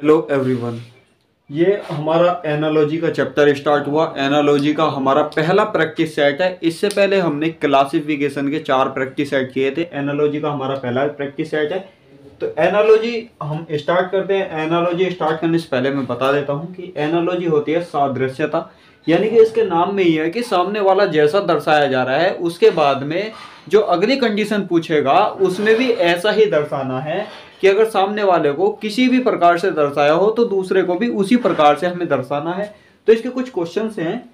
Hello everyone. ये हमारा analogy का चैप्टर स्टार्ट हुआ। एनालॉजी का हमारा पहला प्रैक्टिस सेट है। इससे पहले हमने क्लासिफिकेशन के 4 प्रैक्टिस सेट किए थे। एनालॉजी का हमारा पहला प्रैक्टिस सेट है। तो एनालॉजी हम स्टार्ट करते हैं। एनालॉजी स्टार्ट करने से पहले मैं बता देता हूँ कि एनालॉजी होती है सादृश्यता, यानी कि इसके नाम में ही है कि सामने वाला जैसा दर्शाया जा रहा है उसके बाद में जो अगली कंडीशन पूछेगा उसमें भी ऐसा ही दर्शाना है कि अगर सामने वाले को किसी भी प्रकार से दर्शाया हो तो दूसरे को भी उसी प्रकार से हमें दर्शाना है। तो इसके कुछ क्वेश्चंस हैं।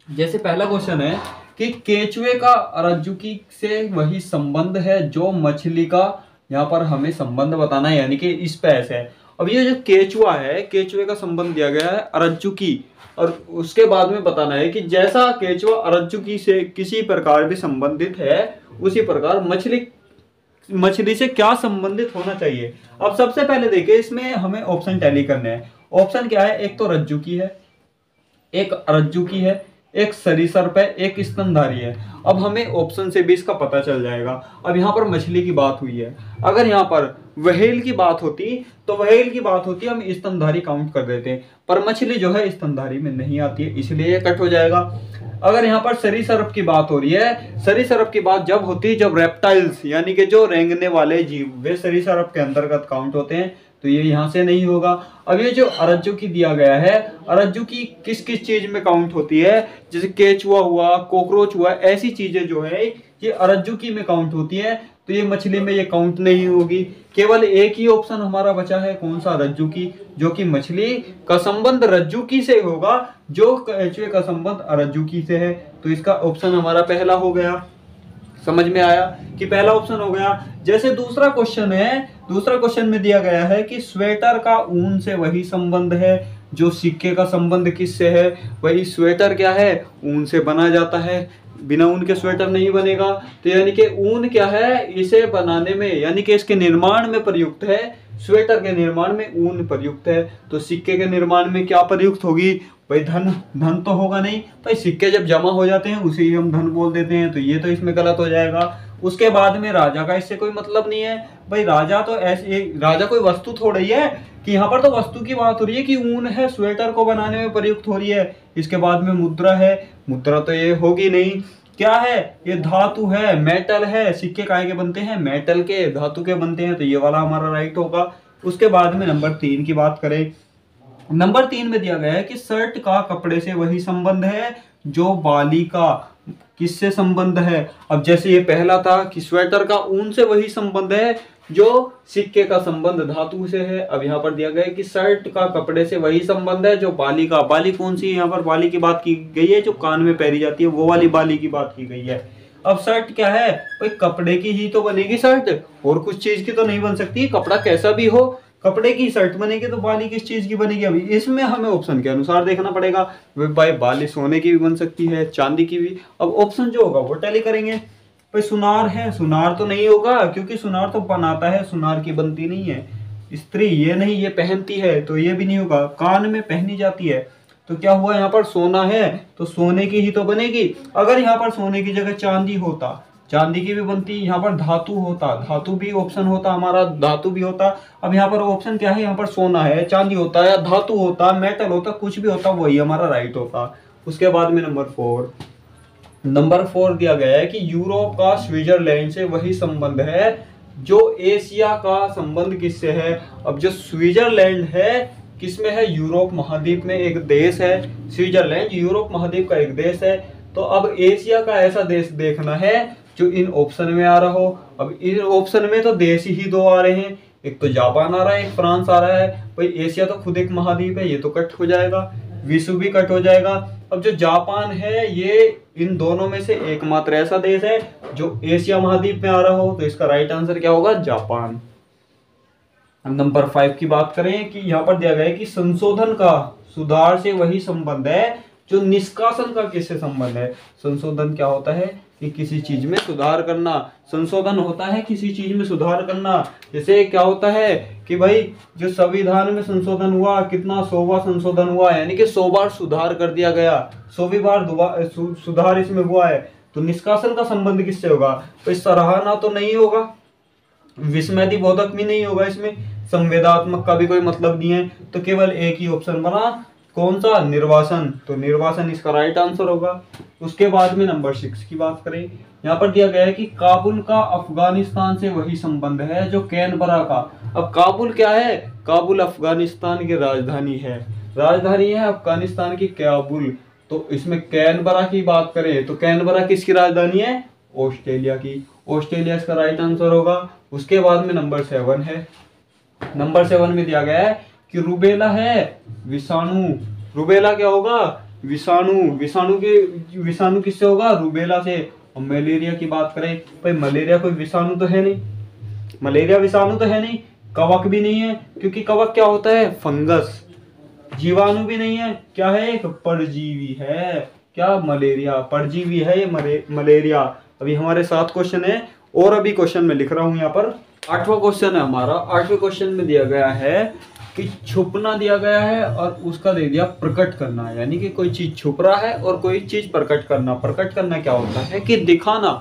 जैसे पहला क्वेश्चन है कि केचुए का रज्जुकी से वही संबंध है जो मछली का, यहाँ पर हमें संबंध बताना है, यानी कि इस पे ऐसे है। अब ये जो केचुआ है, केचुए का संबंध दिया गया है अरज्जुकी, और उसके बाद में बताना है कि जैसा केचुआ अरज्जुकी से किसी प्रकार भी संबंधित है उसी प्रकार मछली से क्या संबंधित होना चाहिए। अब सबसे पहले देखिए, इसमें हमें ऑप्शन टैली करने हैं। ऑप्शन क्या है? एक तो रज्जुकी है, एक अरज्जुकी है, एक सरीसृप है, एक स्तनधारी है। अब हमें ऑप्शन से भी इसका पता चल जाएगा। अब यहाँ पर मछली की बात हुई है, अगर यहाँ पर व्हेल की बात होती तो व्हेल की बात होती हम स्तनधारी काउंट कर देते हैं, पर मछली जो है स्तनधारी में नहीं आती है, इसलिए ये कट हो जाएगा। अगर यहाँ पर सरीसृप की बात हो रही है, सरीसृप की बात जब होती है जब रेप्टाइल्स यानी कि जो रेंगने वाले जीव वे सरीसृप के अंतर्गत काउंट होते हैं, तो ये यहाँ से नहीं होगा। अब ये जो अरज्जुकी दिया गया है, अरज्जुकी किस किस चीज में काउंट होती है? जैसे केचुआ हुआ, कॉकरोच हुआ, ऐसी चीजें जो है ये अरज्जुकी में काउंट होती है, तो ये मछली में ये काउंट नहीं होगी। केवल एक ही ऑप्शन हमारा बचा है, कौन सा? रज्जुकी, जो कि मछली का संबंध रज्जुकी से होगा, जो केचुए का संबंध अरज्जुकी से है। तो इसका ऑप्शन हमारा पहला हो गया। समझ में आया कि पहला ऑप्शन हो गया। जैसे दूसरा क्वेश्चन है, दूसरा क्वेश्चन में दिया गया है कि स्वेटर का ऊन से वही संबंध है जो सिक्के का संबंध किससे है। वही स्वेटर क्या है? ऊन से बना जाता है, बिना ऊन के स्वेटर नहीं बनेगा। तो यानी कि ऊन क्या है? इसे बनाने में यानी कि इसके निर्माण में प्रयुक्त है। स्वेटर के निर्माण में ऊन प्रयुक्त है, तो सिक्के के निर्माण में क्या प्रयुक्त होगी? भाई धन। धन तो होगा नहीं भाई, सिक्के जब जमा हो जाते हैं उसे ही हम धन बोल देते हैं, तो ये तो इसमें गलत हो जाएगा। उसके बाद में राजा का इससे कोई मतलब नहीं है भाई। राजा तो ऐसे, राजा कोई वस्तु थोड़ी है कि यहाँ पर तो वस्तु की बात हो रही है कि ऊन है, स्वेटर को बनाने में प्रयुक्त हो रही है। इसके बाद में मुद्रा है, मुद्रा तो ये होगी नहीं। क्या है? ये धातु है, मेटल है। सिक्के काहे के बनते हैं? मेटल के, धातु के बनते हैं, तो ये वाला हमारा राइट होगा। उसके बाद में नंबर 3 की बात करें, नंबर 3 में दिया गया है कि शर्ट का कपड़े से वही संबंध है जो बाली का किससे संबंध है। अब जैसे ये पहला था कि स्वेटर का ऊन से वही संबंध है जो सिक्के का संबंध धातु से है। अब यहाँ पर दिया गया है कि शर्ट का कपड़े से वही संबंध है जो बाली का। बाली कौन सी? यहाँ पर बाली की बात की गई है जो कान में पहनी जाती है, वो वाली बाली की बात की गई है। अब शर्ट क्या है भाई? कपड़े की ही तो बनेगी शर्ट, और कुछ चीज की तो नहीं बन सकती। कपड़ा कैसा भी हो, कपड़े की शर्ट बनेगी, तो बाली किस चीज की बनेगी? अभी इसमें हमें ऑप्शन के अनुसार देखना पड़ेगा। भाई बाली सोने की भी बन सकती है, चांदी की भी। अब ऑप्शन जो होगा वो टैली करेंगे। भाई सुनार है, सुनार तो नहीं होगा क्योंकि सुनार तो बनाता है, सुनार की बनती नहीं है। स्त्री ये नहीं, ये पहनती है, तो ये भी नहीं होगा। कान में पहनी जाती है, तो क्या हुआ? यहाँ पर सोना है तो सोने की ही तो बनेगी। अगर यहाँ पर सोने की जगह चांदी होता, चांदी की भी बनती। यहाँ पर धातु होता, धातु भी ऑप्शन होता हमारा, धातु भी होता। अब यहाँ पर ऑप्शन क्या है? यहाँ पर सोना है, चांदी होता, या धातु होता, मेटल होता, कुछ भी होता, वही हमारा राइट होता। उसके बाद में नंबर 4 दिया गया है कि यूरोप का स्विट्जरलैंड से वही संबंध है जो एशिया का संबंध किससे है। अब जो स्विट्जरलैंड है किसमें है? यूरोप महाद्वीप में एक देश है। स्विट्जरलैंड यूरोप महाद्वीप का एक देश है। तो अब एशिया का ऐसा देश देखना है जो इन ऑप्शन में आ रहा हो। अब इन ऑप्शन में तो देश ही 2 आ रहे हैं, एक तो जापान आ रहा है, एक फ्रांस आ रहा है। भाई एशिया तो खुद एक महाद्वीप है, ये तो कट हो जाएगा। विश्व भी कट हो जाएगा। अब जो जापान है ये इन दोनों में से एकमात्र ऐसा देश है जो एशिया महाद्वीप में आ रहा हो, तो इसका राइट आंसर क्या होगा? जापान। अब नंबर 5 की बात करें कि यहाँ पर दिया गया है कि संशोधन का सुधार से वही संबंध है जो निष्कासन का किससे संबंध है। संशोधन क्या होता है? कि किसी चीज में सुधार करना। संशोधन होता है किसी चीज में सुधार करना। जैसे क्या होता है कि भाई जो संविधान में संशोधन हुआ, कितना 100वां संशोधन हुआ, यानी कि 100 बार सुधार कर दिया गया, 100वीं बार सुधार इसमें हुआ है। तो निष्कासन का संबंध किससे होगा? तो सराहना तो नहीं होगा, विस्मृति बोधक भी नहीं होगा इसमें, संवेदात्मक का भी कोई मतलब नहीं है, तो केवल एक ही ऑप्शन बना, कौन सा, निर्वासन। तो निर्वासन इसका राइट आंसर होगा। उसके बाद में नंबर 6 की बात करें, यहाँ पर दिया गया है कि काबुल का अफगानिस्तान से वही संबंध है जो कैनबरा का। अब काबुल क्या है, काबुल अफगानिस्तान की राजधानी है, राजधानी है अफगानिस्तान की काबुल। तो इसमें कैनबरा की बात करें तो कैनबरा किसकी राजधानी है, ऑस्ट्रेलिया की, ऑस्ट्रेलिया इसका राइट आंसर होगा। उसके बाद में नंबर 7 है, नंबर 7 में दिया गया है कि रुबेला है विषाणु। रुबेला क्या होगा, विषाणु। विषाणु किससे होगा, रुबेला से। और मलेरिया की बात करें भाई, मलेरिया कोई विषाणु तो है नहीं, मलेरिया विषाणु तो है नहीं, कवक भी नहीं है, क्योंकि कवक क्या होता है, फंगस। जीवाणु भी नहीं है, क्या है, एक परजीवी है। क्या, मलेरिया, परजीवी है ये मलेरिया। अभी हमारे 7 क्वेश्चन है, और अभी क्वेश्चन में लिख रहा हूं यहाँ पर 8वां क्वेश्चन है हमारा। 8वें क्वेश्चन में दिया गया है कि छुपना दिया गया है और उसका दे दिया प्रकट करना, यानी कि कोई चीज छुप रहा है और कोई चीज प्रकट करना। प्रकट करना क्या होता है कि दिखाना।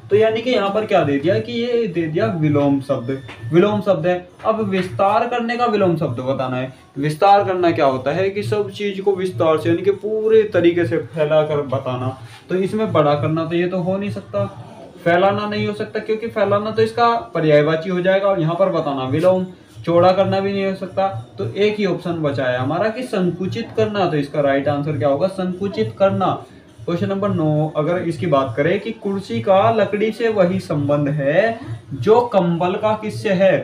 तो यानी कि यहाँ पर क्या दे दिया कि ये दे दिया विलोम शब्द, विलोम शब्द है। अब विस्तार करने का विलोम शब्द बताना है। विस्तार करना क्या होता है कि सब चीज को विस्तार से यानी कि पूरे तरीके से फैला कर बताना। तो इसमें बड़ा करना तो ये तो हो नहीं सकता, फैलाना नहीं हो सकता, क्योंकि फैलाना तो इसका पर्यायवाची हो जाएगा, और यहाँ पर बताना विलोम। चौड़ा करना भी नहीं हो सकता, तो एक ही ऑप्शन बचा है हमारा कि संकुचित करना। तो इसका राइट आंसर क्या होगा, संकुचित करना। क्वेश्चन नंबर 9, अगर इसकी बात करें कि कुर्सी का लकड़ी से वही संबंध है जो कंबल का किससे है।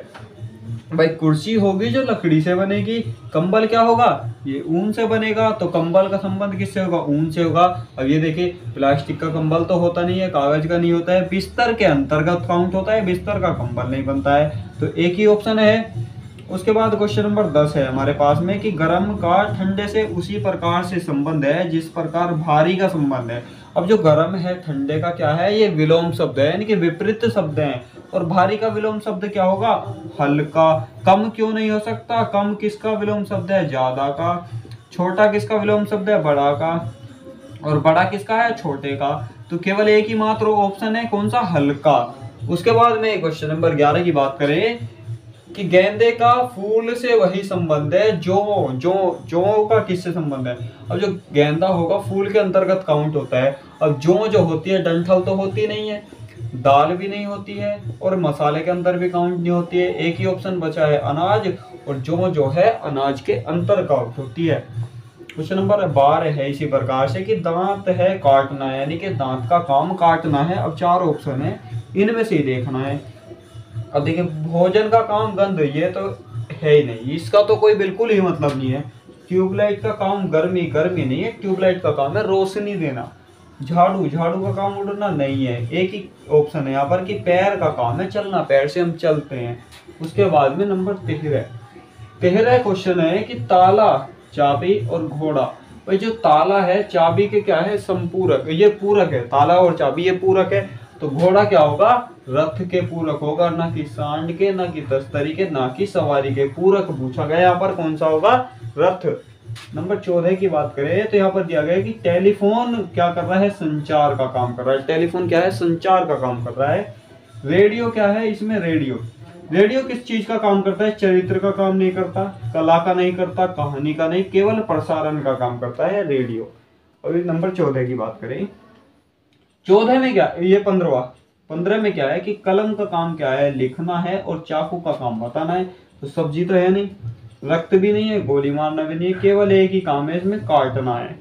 भाई कुर्सी होगी जो लकड़ी से बनेगी, कंबल क्या होगा, ये ऊन से बनेगा, तो कंबल का संबंध किससे होगा, ऊन से होगा। अब ये देखिए, प्लास्टिक का कंबल तो होता नहीं है, कागज का नहीं होता है, बिस्तर के अंतर्गत काउंट होता है, बिस्तर का कंबल नहीं बनता है। तो एक ही ऑप्शन है। उसके बाद क्वेश्चन नंबर 10 है हमारे पास में कि गर्म का ठंडे से उसी प्रकार से संबंध है जिस प्रकार भारी का संबंध है। अब जो गर्म है ठंडे का क्या है, ये विलोम शब्द है, यानी कि विपरीत शब्द हैं। और भारी का विलोम शब्द क्या होगा, हल्का। कम क्यों नहीं हो सकता, कम किसका विलोम शब्द है, ज्यादा का। छोटा किसका विलोम शब्द है, बड़ा का। और बड़ा किसका है, छोटे का। तो केवल एक ही मात्र ऑप्शन है, कौन सा, हल्का। उसके बाद में क्वेश्चन नंबर 11 की बात करें कि गेंदे का फूल से वही संबंध है जो का किससे संबंध है। अब जो गेंदा होगा फूल के अंतर्गत काउंट होता है। अब जो होती है, डंठल तो होती नहीं है, दाल भी नहीं होती है, और मसाले के अंदर भी काउंट नहीं होती है। एक ही ऑप्शन बचा है, अनाज। और जो है अनाज के अंतर काउंट होती है। क्वेश्चन नंबर 12 है इसी प्रकार से कि दांत है काटना, यानी कि दांत का काम काटना है। अब 4 ऑप्शन है, इनमें से ही देखना है। अब देखिए, भोजन का काम गंध, ये तो है ही नहीं, इसका तो कोई बिल्कुल ही मतलब नहीं है। ट्यूबलाइट का काम गर्मी नहीं है, ट्यूबलाइट का काम है रोशनी देना। झाड़ू का काम उड़ना नहीं है। एक ही ऑप्शन है यहाँ पर कि पैर का काम है चलना, पैर से हम चलते हैं। उसके बाद में नंबर 13 क्वेश्चन है कि ताला, चाबी और घोड़ा। भाई जो ताला है, चाबी के क्या है, संपूरक, ये पूरक है। ताला और चाबी ये पूरक है, तो घोड़ा क्या होगा, रथ के पूरक होगा, ना कि सांड के, ना कि तस्तरी के, ना कि सवारी के। पूरक पूछा गया यहाँ पर, कौन सा होगा, रथ। नंबर 14 की बात करें तो यहाँ पर दिया गया कि टेलीफोन क्या कर रहा है, संचार का काम कर रहा है। टेलीफोन क्या है, संचार का काम कर रहा है। रेडियो क्या है, इसमें रेडियो किस चीज का काम करता है, चरित्र का काम नहीं करता, कला का नहीं करता, कहानी का नहीं, केवल प्रसारण का काम करता है रेडियो। अभी नंबर 14 की बात करें, 14 में क्या, ये 15 में क्या है कि कलम का काम क्या है, लिखना है, और चाकू का काम बताना है। तो सब्जी तो है नहीं, रक्त भी नहीं है, गोली मारना भी नहीं है, केवल एक ही काम है, इसमें काटना है।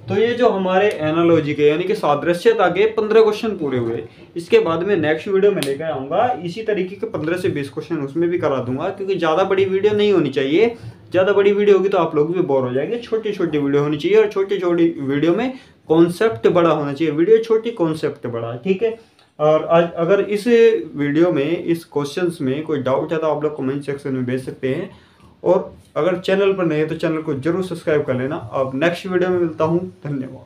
तो ये जो हमारे एनालॉजी के यानी कि सादृश्यता के 15 क्वेश्चन पूरे हुए। इसके बाद में नेक्स्ट वीडियो में लेकर आऊंगा इसी तरीके के 15 से 20 क्वेश्चन उसमें भी करा दूंगा, क्योंकि ज़्यादा बड़ी वीडियो नहीं होनी चाहिए। ज़्यादा बड़ी वीडियो होगी तो आप लोग भी बोर हो जाएंगे। छोटी छोटी वीडियो होनी चाहिए, और छोटी छोटी वीडियो में कॉन्सेप्ट बड़ा होना चाहिए। वीडियो छोटी, कॉन्सेप्ट बड़ा, ठीक है। और आज अगर इस वीडियो में, इस क्वेश्चंस में कोई डाउट है तो आप लोग कमेंट सेक्शन में भेज सकते हैं। और अगर चैनल पर नए हैं तो चैनल को जरूर सब्सक्राइब कर लेना। अब नेक्स्ट वीडियो में मिलता हूँ, धन्यवाद।